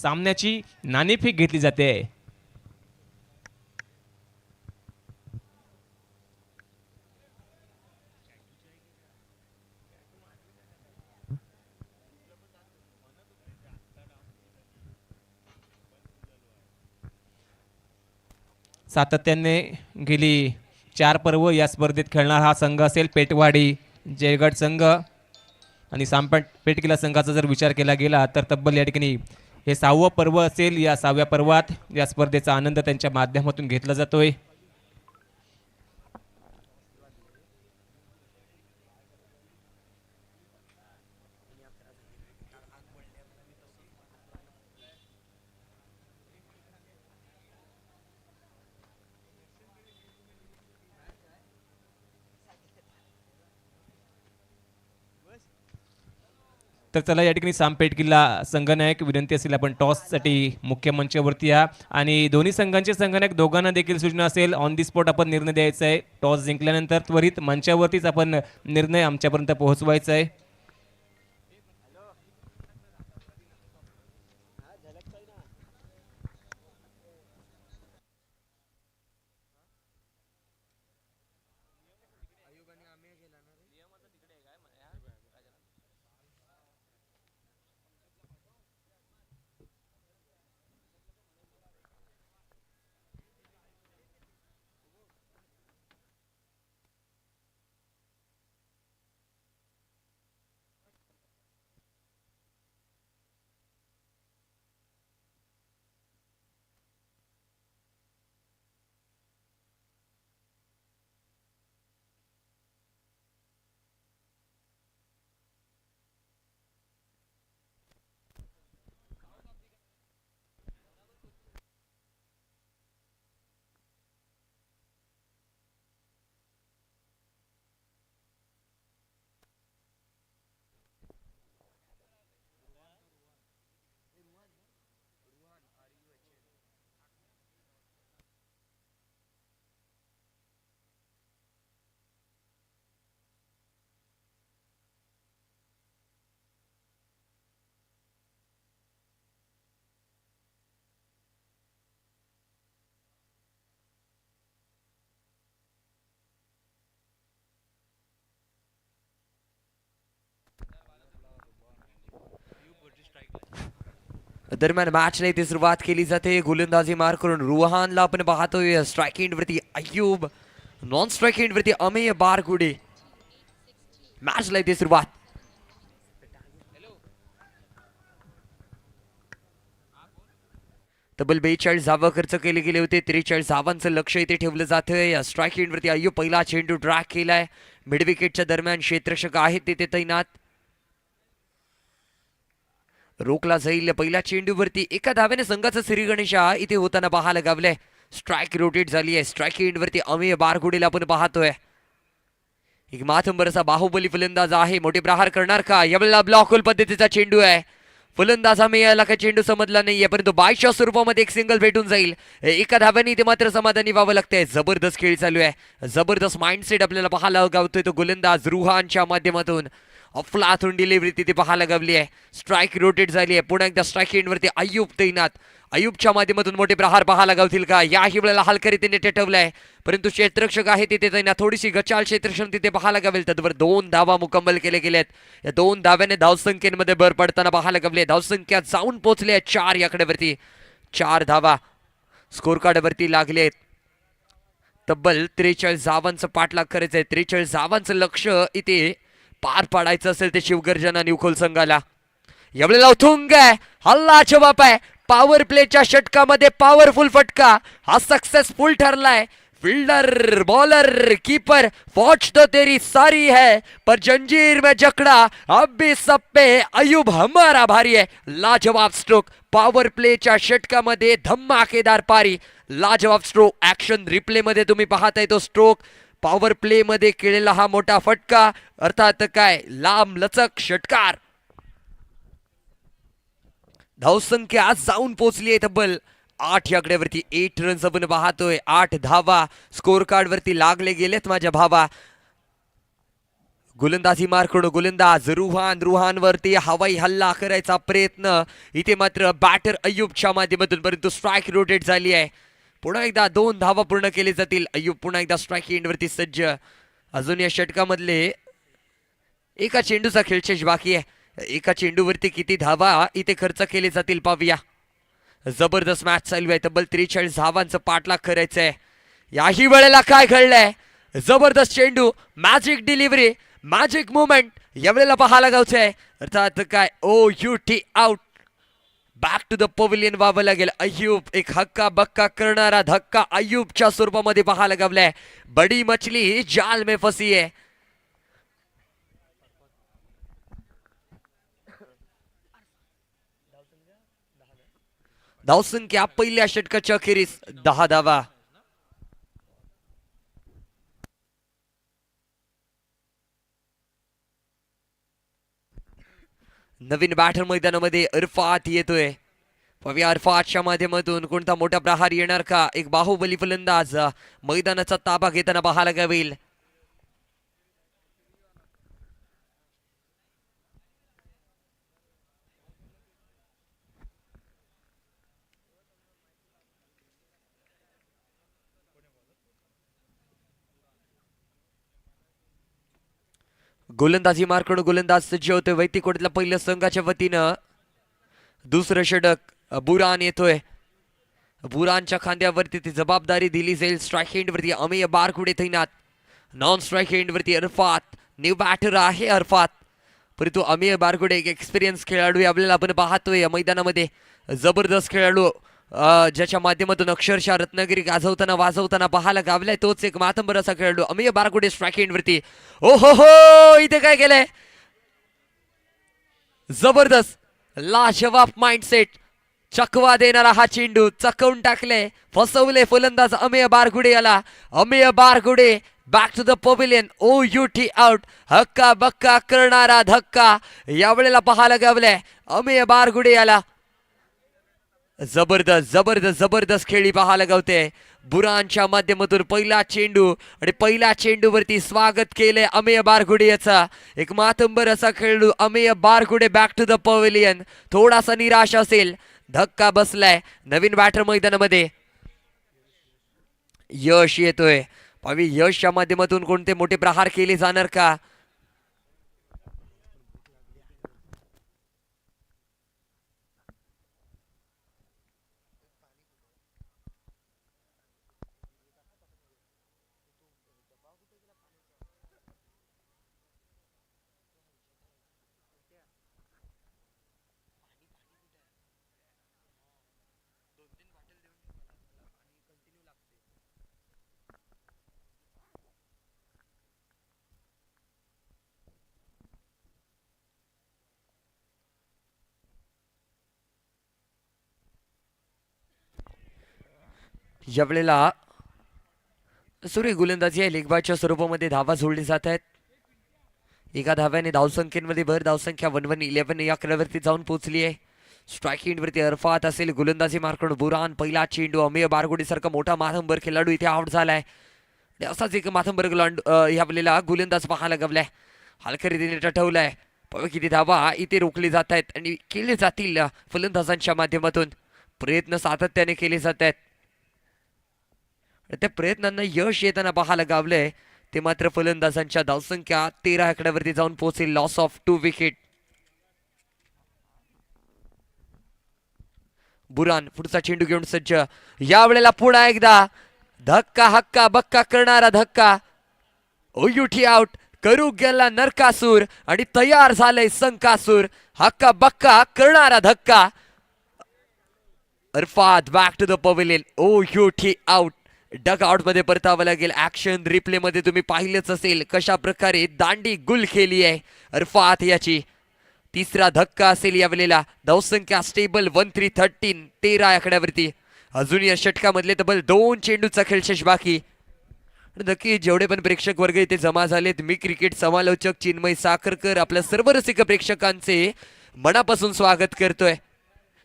सामन्याची नाणेफेक घेतली जाते. सातत्याने गेली 4 पर्व या स्पर्धेत खेळणारा हा संघ असेल पेटवाडी जयगड संघ. आणि सामपेठ किल्ला संघाचा जर विचार केला गेला तर तब्बल या ठिकाणी हे 6वं पर्व असेल. या 6व्या पर्वात या स्पर्धेचा आनंद त्यांच्या माध्यमातून घेतला जातोय. तर चला या ठिकाणी सामपेठ किल्ला संघनायक विनंती असेल आपण टॉससाठी मुख्य मंचावरती या. आणि दोन्ही संघांचे संघनायक दोघांना देखील सूचना असेल ऑन दी स्पॉट आपण निर्णय द्यायचा आहे. टॉस जिंकल्यानंतर त्वरित मंचावरतीच आपण निर्णय आमच्यापर्यंत पोहोचवायचा आहे. दरम्यान मॅचला इथे सुरुवात केली जाते. गोलंदाजी मार करून रुहानला आपण पाहतोय. स्ट्राईक एंडवरती अय्यूब, नॉन स्ट्राईक एंडवरती अमेय बारगुडे. मॅचला इथे सुरुवात. तब्बल 42 धावा खर्च केले गेले होते. 43 धावांचं लक्ष इथे ठेवलं जातंय. स्ट्राईक एंडवरती अय्यूब पहिला चेंडू ट्रॅक केलाय. मिड विकेटच्या दरम्यान क्षेत्ररक्षक आहेत तिथे तैनात. रोखला जाईल. पहिल्या चेंडूवरती एका धाव्याने संघाचा श्रीगणेशा इथे होताना पाहायला गावलंय. स्ट्राईक रोटेट झाली आहे. स्ट्राईक एंडवरती अमेय बारगुडेला आपण पाहतोय. एक माथंबर असा बाहुबली फलंदाज आहे. मोठे प्रहार करणार का? यावेळेला ब्लॉक होल पद्धतीचा चेंडू आहे. फलंदाज अमेयला काही चेंडू समजला नाहीये, परंतु 22च्या स्वरूपामध्ये एक सिंगल भेटून जाईल. एका धाव्याने इथे मात्र समाधानी व्हावं लागतंय. जबरदस्त खेळ चालू आहे. जबरदस्त माइंडसेट आपल्याला पाहायला गावतोय तो गोलंदाज रुहानच्या माध्यमातून. अफलातून डिलिव्हरी तिथे पाहायला गावली आहे. स्ट्राईक रोटेट झाली आहे. पुन्हा एकदा स्ट्राईक एंडवरती अय्यूब तैनात. अय्यूबच्या माध्यमातून मोठे प्रहार पाहायला गावतील का? याही वेळेला हलक्या रीतीने टेटवलाय, परंतु क्षेत्ररक्षक आहे तिथे तैनात. थोडीशी गचाल क्षेत्ररक्षण तिथे पाहायला गावेल. तत्वर 2 धावा मुकम्मल केले गेलेत. या 2 धाव्याने धावसंख्येमध्ये भर पडताना पाहायला गावले. धावसंख्या जाऊन पोहोचली आहे 4 या आकड्यावरती. 4 धावा स्कोर कार्डवरती लागले आहेत. तब्बल 43 धावांचं पाठलाग करायचंय. 43 धावांचं लक्ष इथे पार पाडायचं असेल ते शिवगर्जना न्यूखोल संघाला. यावेळेला उथुंग आहे. हल्ला जवाब आहे. पॉवर प्लेच्या षटकामध्ये पॉवरफुल फटका हा सक्सेसफुल ठरलाय. फील्डर, बॉलर, कीपर, फौज तो तेरी सारी है, पर जंजीर में जकड़ा अब भी सब पे अय्यूब हमारा भारी है. लाजवाब स्ट्रोक. पॉवर प्लेच्या षटकामध्ये धमाकेदार पारी. लाजवाब स्ट्रोक. ऍक्शन रिप्ले मध्ये तुम्ही पाहताय तो स्ट्रोक. पॉवर प्ले मध्ये केलेला हा मोठा फटका, अर्थात काय लांब लचक षटकार. धावसंख्या आज जाऊन पोहोचली आहे तब्बल 8 या आकड्यावरती. 8 रन्स आपण पाहतोय. 8 धावा स्कोर कार्ड वरती लागले गेलेत माझ्या भावा. गोलंदाजी मार करून गोलंदाज रुहानवरती हवाई हल्ला करायचा प्रयत्न इथे मात्र बॅटर अय्यूबच्या माध्यमातून, परंतु स्ट्राईक रोटेट झाली आहे. पुन्हा एकदा 2 धावा पूर्ण केले जातील. अय्यूब पुन्हा एकदा स्ट्राईक एंडवरती सज्ज. अजून या षटकामधले एका चेंडूचा खेळशेष बाकी आहे. एका चेंडूवरती किती धावा इथे खर्च केले जातील पाहूया. जबरदस्त मॅच चालू आहे. तब्बल 43 धावांचं पाठलाग करायचंय. याही वेळेला काय घडलंय? जबरदस्त चेंडू, मॅजिक डिलिव्हरी, मॅजिक मुवमेंट यावेळेला पाहायला गावचंय. अर्थात काय OUT out. Back to the pavilion व्हावं लागेल. अय्यूब एक हक्का बक्का करणारा धक्का अय्यूबच्या स्वरूपामध्ये पाहायला गावलाय. बडी मछली जाल में फसी है. धावसंख्या पहिल्या षटकाच्या अखेरीस 10 धावा. नवीन बॅटर मैदानामध्ये अरफात येतोय. पाहूया अरफातच्या माध्यमातून कोणता मोठा प्रहार येणार का? एक बाहुबली फलंदाज मैदानाचा ताबा घेताना पाहायला गावेल. गोलंदाजी मार करून गोलंदाज सज्ज होतोय. वैतीकोटला पहिल्या संघाच्या वतीनं दुसरं षटक बुरान येतोय. बुरानच्या खांद्यावरती ती जबाबदारी दिली जाईल. स्ट्राईक एंडवरती अमेय बारगुडे तैनात. नॉन स्ट्राईक एंडवरती अरफात. न्यू बॅटर आहे अरफात, परंतु अमेय बारगुडे एक एक्सपिरियन्स खेळाडू आपल्याला आपण पाहतोय मैदानामध्ये. जबरदस्त खेळाडू ज्याच्या माध्यमातून अक्षरशः रत्नागिरी गाजवताना वाजवताना पाहायला गावलाय तोच एक मातंबर असा खेळाडू अमेय बारगुडे. स्ट्राईक एंडवरती ओ हो इथे काय केलंय? जबरदस्त लाजवाब माइंडसेट. चकवा देणारा हा चेंडू चकवून टाकले, फसवले फलंदाज अमेय बारगुडे याला. Amey Bargude back to the pavilion. OUT out. हक्का बक्का करणारा धक्का यावेळेला पाहायला गावलाय अमेय बारगुडे याला. जबरदस्त जबरदस्त जबरदस्त खेळी पाहायला गावते. बुरानच्या माध्यमातून पहिला चेंडू आणि पहिल्या चेंडूवरती स्वागत केले अमेय बारगुडे याचा. एक मातंबर असा खेळाडू Amey Bargude back to the pavilion. थोडासा निराश असेल, धक्का बसलाय. नवीन बॅटर मैदानामध्ये यश येतोय. पावी यशच्या माध्यमातून कोणते मोठे प्रहार केले जाणार का? यावेळेला सुरेख गोलंदाजी आहे. लेगबाच्या स्वरूपामध्ये धावा जोडली जात आहेत. एका धाव्याने धावसंख्येमध्ये भर. धावसंख्या 1-1-11 या आकड्यावरती जाऊन पोहोचली आहे. स्ट्रायकिंग वरती अरफात असेल. गोलंदाजी मार्कड बुरान. पहिला चेंडू अमेय बारगुडे सारखा मोठा माथंबर खेळाडू इथे आउट झालाय. असाच एक माथंबर यावेळेला गोलंदाज पाहायला गवलाय. हलक्या रीतीने टटवलाय. किती धावा इथे रोखली जात आहेत आणि केले जातील फलंदाजांच्या माध्यमातून. प्रयत्न सातत्याने केले जात आहेत. त्या प्रयत्नांना यश येताना पाहायला गावलंय. ते मात्र फलंदाजांच्या धावसंख्या 13 आकड्यावरती जाऊन पोहोचेल. Loss of 2 wicket. बुरान पुढचा चेंडू घेऊन सज्ज. यावेळेला पुन्हा एकदा धक्का हक्का बक्का करणारा धक्का. ओयुठी आउट. करू गेला नरकासूर आणि तयार झालंय संकासूर. हक्का बक्का करणारा धक्का. Arfat back to the pavilion. O U T out. Dugout मध्ये परतावं लागेल. ऍक्शन रिप्ले मध्ये तुम्ही पाहिलंच असेल कशा प्रकारे दांडी गुल केली आहे अरफात याची. तिसरा धक्का असेल यावेळेला. धावसंख्या स्टेबल 1-3-13 13 आकड्यावरती. अजून या षटकामधले तब्बल 2 चेंडूचा खेळशेष बाकी. नक्की जेवढे पण प्रेक्षक वर्ग इथे जमा झालेत, मी क्रिकेट समालोचक चिन्मय साखरकर आपल्या सर्व रसिक प्रेक्षकांचे मनापासून स्वागत करतोय.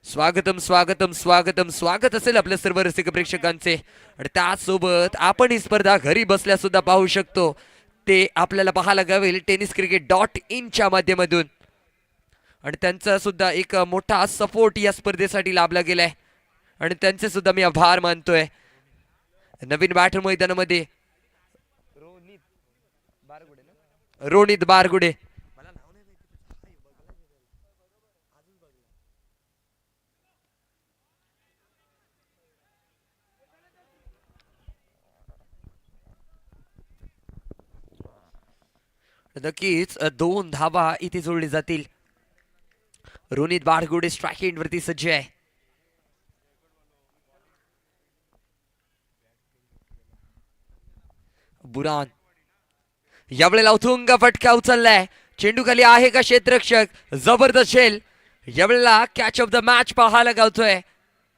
स्वागतम स्वागतम स्वागतम. स्वागत असेल आपल्या सर्व रसिक प्रेक्षकांचे. आणि त्याचसोबत आपण ही स्पर्धा घरी बसल्या सुद्धा पाहू शकतो. ते आपल्याला पाहायला गावेल tenniscricket.in च्या माध्यमातून. आणि त्यांचा सुद्धा एक मोठा सपोर्ट या स्पर्धेसाठी लाभला गेलाय आणि त्यांचे सुद्धा मी आभार मानतोय. नवीन बॅटर मैदानामध्ये रोनित बारगुडे. नक्कीच 2 धावा इथे जोडली जातील. रोनित बारगुडे स्ट्राईक एंड वरती सज्ज आहे. बुरान यावेळेला उथुंग फटका उचललाय. चेंडू खाली आहे का क्षेत्ररक्षक. जबरदस्त झेल. यावेळेला कॅच ऑफ द मॅच पाहायला गावतोय.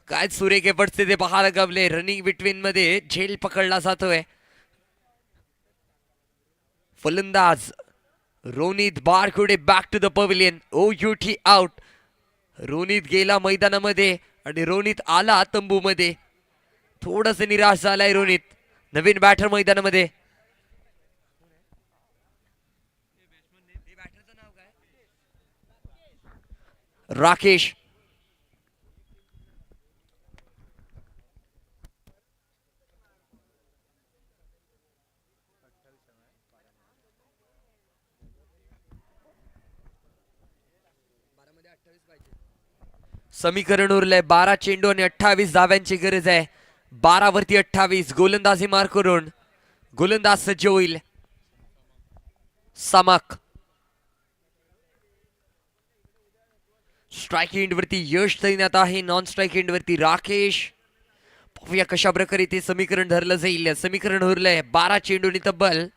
काय सुरेख एफर्ट्स ते पाहायला गावले. रनिंग बिटवीन मध्ये झेल पकडला जातोय. फलंदाज Ronit Bargude back to the pavilion. O U T out. Ronit गेला मैदानामध्ये आणि रोनित आला तंबूमध्ये. थोडस निराश झालाय रोनित. नवीन बॅटर मैदानामध्ये. राकेश समीकरण उरलंय. 12 चेंडू आणि 28 धाव्यांची गरज आहे. 12 वरती 28. गोलंदाजी मार्क करून गोलंदाज सज्ज होईल. समक स्ट्राईक एंड वरती यश तैनात आहे. नॉन स्ट्राईक एंड वरती राकेश. पाहूया कशा प्रकारे ते समीकरण धरलं जाईल. समीकरण उरलंय 12 चेंडूनी तब्बल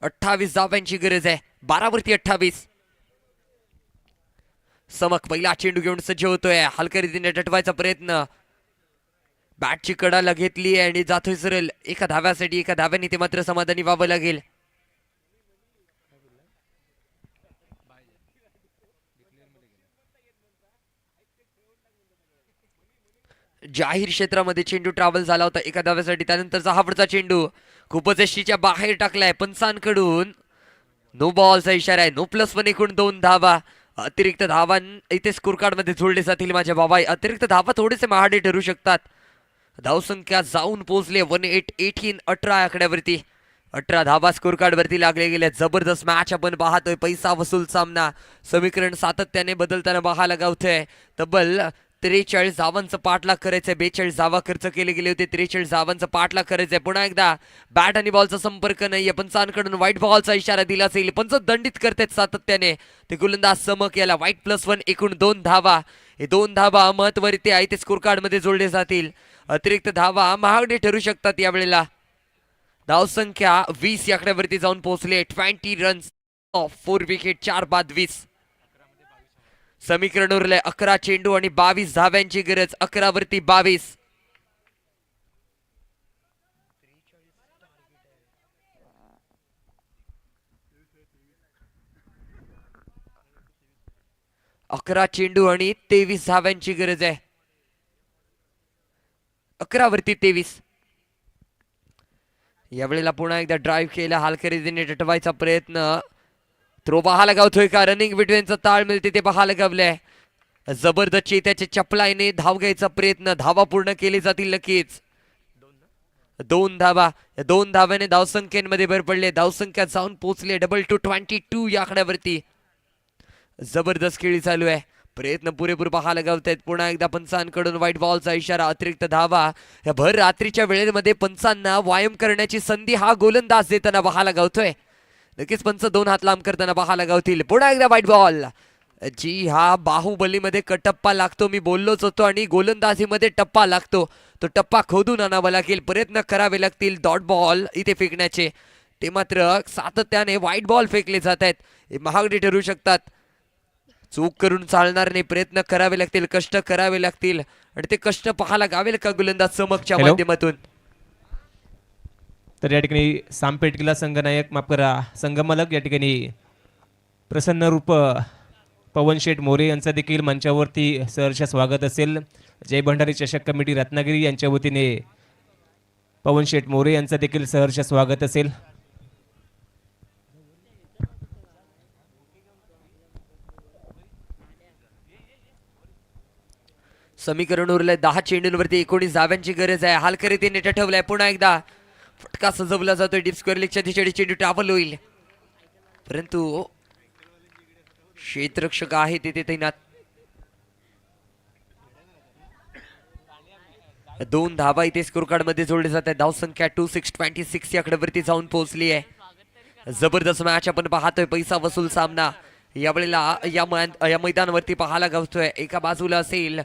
28 धाव्यांची गरज आहे. 12 वरती 28. समक पहिला चेंडू घेऊन सज्ज होतोय. हलक्या रीतीने टटवायचा प्रयत्न. बॅटची कडाला घेतली आणि जातोय सरळ. एका धाव्यासाठी एका धाव्याने ते मात्र समाधानी व्हावं लागेल. जाहीर क्षेत्रामध्ये चेंडू ट्रॅव्हल झाला होता एका धाव्यासाठी. त्यानंतरचा हाफडचा चेंडू खूपच यष्टीच्या बाहेर टाकलाय पंचांकडून. नो बॉलचा इशारा आहे. नो प्लस 1 एकूण 2 धावा. अतिरिक्त धावा इथे स्कोर कार्ड मध्ये जोडले जातील माझ्या बाबा. अतिरिक्त धावा थोडेसे महाडे ठरू शकतात. धावसंख्या जाऊन पोहोचले 18 18 आकड्यावरती. 18 धावा स्कोर कार्ड वरती लागले गेले. जबरदस्त मॅच आपण पाहतोय. पैसा वसूल सामना. समीकरण सातत्याने बदलताना पाहायला गावतंय. तब्बल 43 धावांचं पाठलाग करायचंय. 42 धावा खर्च केले गेले होते. 43 धावांचं पाठलाग करायचंय. पुन्हा एकदा बॅट आणि बॉलचा संपर्क नाहीये. पंचांकडून व्हाईट बॉलचा इशारा दिला जाईल. पंच दंडित करतात सातत्याने ते गोलंदाज समक. याला व्हाईट +1 एकूण 2 धावा. हे 2 धावा महत्त्वरीत्या आहे ते स्कोर कार्ड मध्ये जोडले जातील. अतिरिक्त धावा महागडे ठरू शकतात. यावेळेला धावसंख्या 20 या आकड्यावरती जाऊन पोहोचले. 20 रन्स ऑफ 4 विकेट. 4 बाद 20. समीकरण उरलंय 11 चेंडू आणि 22 धाव्यांची गरज. 11 वरती 22. अकरा चेंडू आणि 23 धाव्यांची गरज आहे. 11 वरती 23. यावेळेला पुन्हा एकदा ड्राईव्ह केला, हालखरेदीने टटवायचा प्रयत्न. थ्रो पाहायला गावतोय का? रनिंग बिटवीनचा ताळ मिळते ते पाहायला गावलंय. जबरदस्त त्याच्या चपलाईने धाव घ्यायचा प्रयत्न. धावा पूर्ण केली जातील नक्कीच. 2 धावा. 2 धाव्याने धावसंख्येमध्ये भर पडले. धावसंख्या जाऊन पोहोचले डबल टू 22 या आकड्यावरती. जबरदस्त खेळी चालू आहे. प्रयत्न पुरेपूर पाहायला गावत आहेत. पुन्हा एकदा पंचांकडून व्हाईट बॉलचा इशारा. अतिरिक्त धावा. या भर रात्रीच्या वेळेमध्ये पंचांना व्यायाम करण्याची संधी हा गोलंदाज देताना पाहायला गावतोय. नक्कीच पंच 2 हात लांब करताना पाहायला गावतील. पुन्हा एकदा व्हाईट बॉल. जी हा बाहुबलीमध्ये टप्पा लागतो मी बोललोच होतो, आणि गोलंदाजीमध्ये टप्पा लागतो. तो टप्पा खोदून आणावा लागेल. प्रयत्न करावे लागतील डॉट बॉल इथे फेकण्याचे. ते मात्र सातत्याने व्हाईट बॉल फेकले जात आहेत. हे महागडे ठरू शकतात. चूक करून चालणार नाही. प्रयत्न करावे लागतील, कष्ट करावे लागतील, आणि ते कष्ट पाहायला गावेल का गोलंदाज समकच्या माध्यमातून. तर या ठिकाणी सामपेटकीला संघनायक माफ करा संघमालक या ठिकाणी प्रसन्न रूप पवन शेठ मोरे यांचा देखील मंचावरती सहर्ष स्वागत असेल. जय भंडारी चषक कमिटी रत्नागिरी यांच्या वतीने पवन शेठ मोरे यांचा देखील सहर्ष स्वागत असेल. समीकरण उरलंय 10 चेंडूंवरती 19 धाव्यांची गरज आहे. हालखरेदीने टठवलाय. पुन्हा एकदा फटका सजवला जातोय. डीप स्क्वेअर लेगच्या दिशेने चेंडू ट्रॅव्हल होईल, परंतु क्षेत्ररक्षक आहे तिथे तैनात. 2 धावा इथे स्कोर कार्ड मध्ये जोडले जात आहेत. धावसंख्या 26 या आकड्यावरती जाऊन पोहोचली आहे. जबरदस्त मॅच आपण पाहतोय. पैसा वसूल सामना यावेळेला या मैदानावरती पाहायला गावतोय. एका बाजूला असेल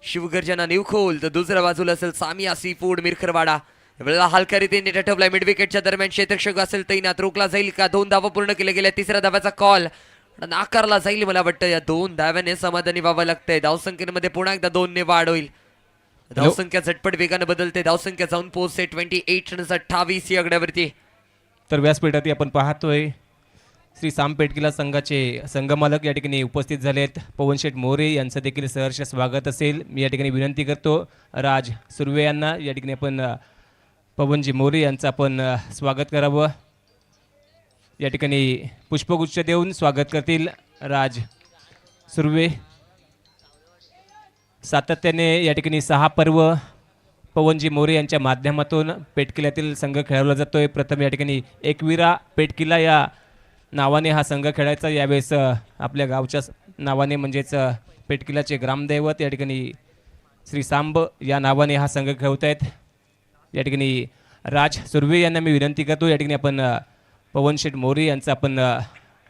शिवगर्जना निवखोल, तर दुसऱ्या बाजूला असेल सामिया सी फूड मिरखरवाडा. वेळेला हलक्या रीतीने टठवलाय. मिड विकेटच्या दरम्यान क्षेत्ररक्षक असेल तैनात. रोखला जाईल का? 2 धावा पूर्ण केल्या गेल्या. तिसऱ्या धाव्याचा कॉल नाकारला जाईल. मला वाटतं या 2 धाव्याने समाधानी व्हावं लागतंय. धावसंख्येमध्ये पुन्हा एकदा 2 ने वाढ होईल. धावसंख्या झटपट वेगाने बदलते. धावसंख्या जाऊन पोहोचते 28 रन्स 28 या आकड्यावरती. तर व्यासपीठात आपण पाहतोय श्री सामपेटकीला संघाचे संघमालक या ठिकाणी उपस्थित झाले आहेत. पवन शेठ मोरे यांचं देखील सहर्ष स्वागत असेल. मी या ठिकाणी विनंती करतो राज सुर्वे यांना या ठिकाणी आपण पवनजी मोरे यांचं आपण स्वागत करावं. या ठिकाणी पुष्पगुच्छ देऊन स्वागत करतील राज सुर्वे. सातत्याने या ठिकाणी 6 पर्व पवनजी मोरे यांच्या माध्यमातून पेटकिल्ल्यातील संघ खेळवला जातोय. प्रथम या ठिकाणी एकविरा पेटकिल्ला या नावाने हा संघ खेळायचा. यावेळेस आपल्या गावच्या नावाने म्हणजेच पेटकिल्ल्याचे ग्रामदैवत या ठिकाणी श्री सांब या नावाने हा संघ खेळवत आहेत. या ठिकाणी राज सुर्वे यांना मी विनंती करतो या ठिकाणी आपण पवन शेठ मोरे यांचं आपण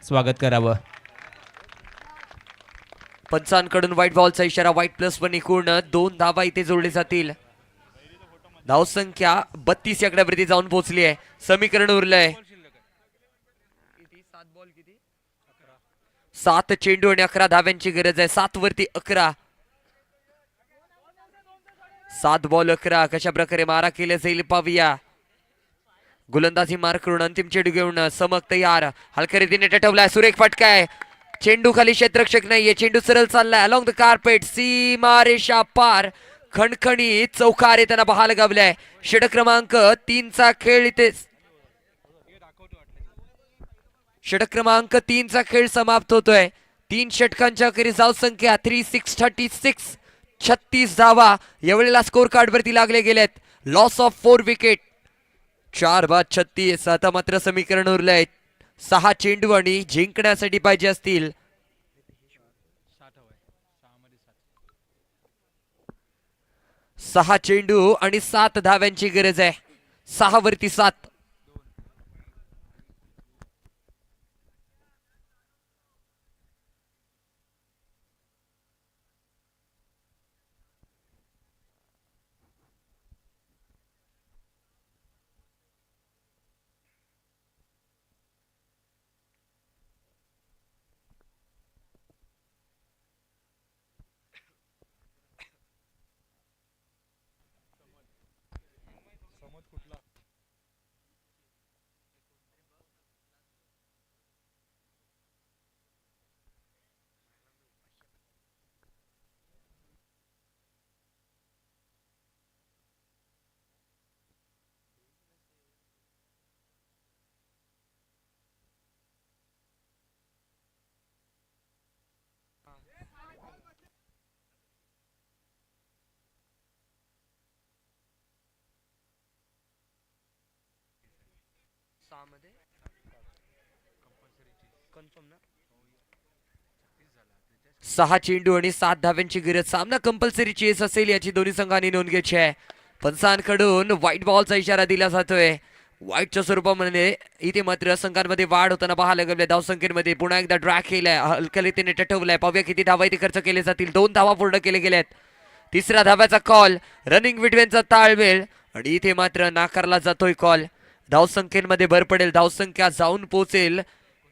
स्वागत करावं. पंचांकडून व्हाईट बॉलचा इशारा. व्हाईट प्लस पण एकूण 2 धावा इथे जोडले जातील. धावसंख्या 32 या आकड्यावरती जाऊन पोहोचली आहे. समीकरण उरलंय 7 चेंडू आणि 11 धाव्यांची गरज आहे. 7 वरती 11. 7 बॉल 11. कशा प्रकारे मारा केल्या जाईल पाहूया. गोलंदाजी मार करून अंतिम चेंडू घेऊन समक तयार. हलक्या रीतीने टटवलाय. सुरेख फटका आहे. चेंडू खाली क्षेत्ररक्षक नाहीये. चेंडू सरळ चाललाय अलॉंग द कार्पेट. सीमारेषा पार. खणखणी चौकार येताना पाहायला गावलाय. षटक क्रमांक 3 चा खेळ इथे षटक क्रमांक 3 चा खेळ समाप्त होतोय. 3 षटकांच्या अखेरीस धावसंख्या 36 36 धावा यावेळेला स्कोर कार्ड वरती लागले गेलेत. Loss of 4 wicket. 4 बाद 36. आता मात्र समीकरण उरलंय 6 चेंडू आणि जिंकण्यासाठी पाहिजे असतील 6 चेंडू आणि 7 धाव्यांची गरज आहे. 6 वरती 7. सहा चेंडू आणि 7 धाव्यांची गरज. सामना कंपल्सरी चेस असेल याची दोन्ही संघांनी नोंद घ्यायची आहे. पंचांकडून व्हाईट बॉलचा इशारा दिला जातोय. व्हाईटच्या स्वरूपामध्ये इथे मात्र संघांमध्ये वाढ होताना पाहायला लागले. धावसंख्येमध्ये पुन्हा एकदा ड्रॅग केलाय, हलक्या रीतीने टटवलाय. पाहूया किती धावा इथे खर्च केले जातील. 2 धावा पूर्ण केले गेल्यात. तिसऱ्या धाव्याचा कॉल, रनिंग बिटवीनचा ताळमेळ आणि इथे मात्र नाकारला जातोय कॉल. धावसंख्येमध्ये भर पडेल, धावसंख्या जाऊन पोहोचेल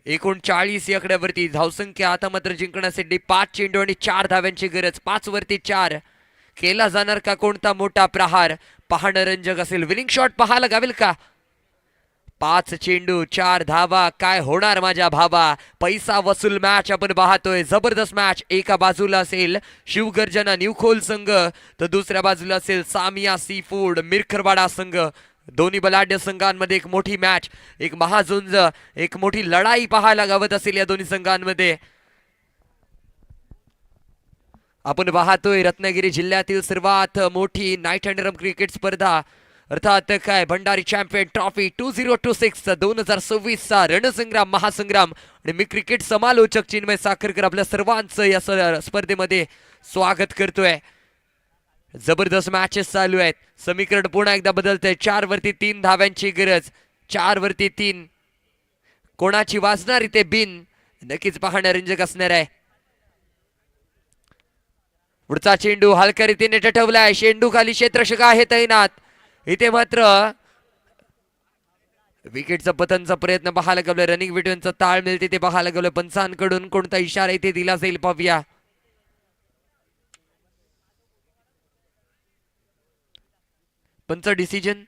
39 आकड्यावरती. धावसंख्या आता मात्र जिंकण्यासाठी 5 चेंडू आणि 4 धाव्यांची गरज. 5 वरती 4. केला जाणार का कोणता मोठा प्रहार? पाहणं रंजक असेल. विनिंग शॉट पाहायला गावेल का? 5 चेंडू 4 धावा. काय होणार माझ्या भावा? पैसा वसूल मॅच आपण पाहतोय. जबरदस्त मॅच. एका बाजूला असेल शिवगर्जना न्यूखोल संघ, तर दुसऱ्या बाजूला असेल सामिया सी फूड मिरखरवाडा संघ. दोन्ही बलाढ्य संघांमध्ये एक मोठी मॅच, एक महाझुंज, एक मोठी लढाई पाहायला गावत असेल या दोन्ही संघांमध्ये. आपण पाहतोय रत्नागिरी जिल्ह्यातील सर्वात मोठी नाईट अँड रम क्रिकेट स्पर्धा, अर्थात काय भंडारी चॅम्पियन ट्रॉफी 2026 2026चा रणसंग्राम महासंग्राम. आणि मी क्रिकेट समालोचक चिन्मय साखरकर आपल्या सर्वांचं या स्पर्धेमध्ये स्वागत करतोय. जबरदस्त मॅचेस चालू आहेत. समीकरण पुन्हा एकदा बदलतंय. 4 वरती 3 धाव्यांची गरज. 4 वरती 3. कोणाची वाजणार इथे बिन? नक्कीच पाहणं रंजक असणार आहे. पुढचा चेंडू हलक्या रीतीने टटवलाय. चेंडू खाली क्षेत्ररक्षक आहे तैनात. इथे मात्र विकेटचा पतनचा प्रयत्न पाहायला गेलोय. रनिंग बिटवीनचा ताळमेळ तिथे पाहायला गेलोय. पंचांकडून कोणता इशारा इथे दिला जाईल पाहूया. पंच डिसिजन.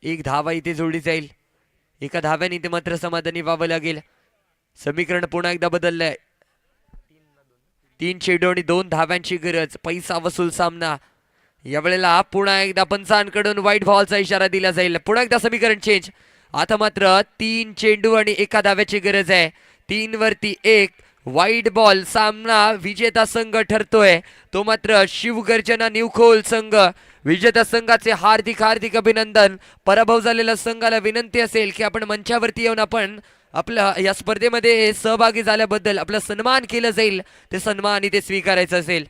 एक धावा इथे जोडली जाईल. एका धाव्याने इथे मात्र समाधानी व्हावं लागेल. समीकरण पुन्हा एकदा बदललंय. 3 चेंडू आणि 2 धाव्यांची गरज. पैसा वसूल सामना. यावेळेला पुन्हा एकदा पंचांकडून व्हाईट बॉलचा इशारा दिला जाईल. पुन्हा एकदा समीकरण चेंज. आता मात्र 3 चेंडू आणि 1 धाव्याची गरज आहे. 3 वरती 1. White ball. सामना विजेता संघ ठरतोय तो मात्र शिवगर्जना न्यूखोल संघ. विजेता संघाचे हार्दिक हार्दिक अभिनंदन. पराभव झालेल्या संघाला विनंती असेल की आपण मंचावरती येऊन आपण आपल्या या स्पर्धेमध्ये सहभागी झाल्याबद्दल आपला सन्मान केला जाईल. ते सन्मान इथे स्वीकारायचं असेल.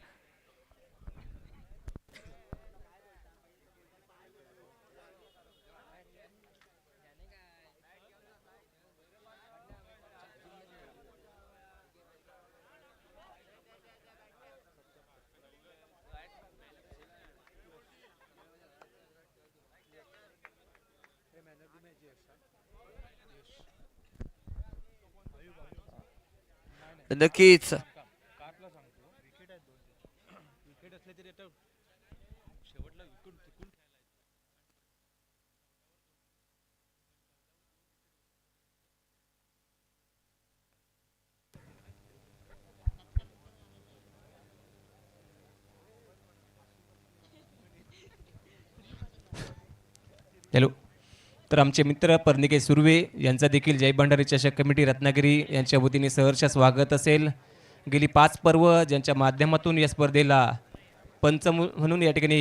नक्कीच हॅलो. तर आमचे मित्र परनिके सुर्वे यांचा देखील जय भंडारी चषक कमिटी रत्नागिरी यांच्या वतीने सहर्ष स्वागत असेल. गेली 5 पर्व ज्यांच्या माध्यमातून या स्पर्धेला पंच म्हणून या ठिकाणी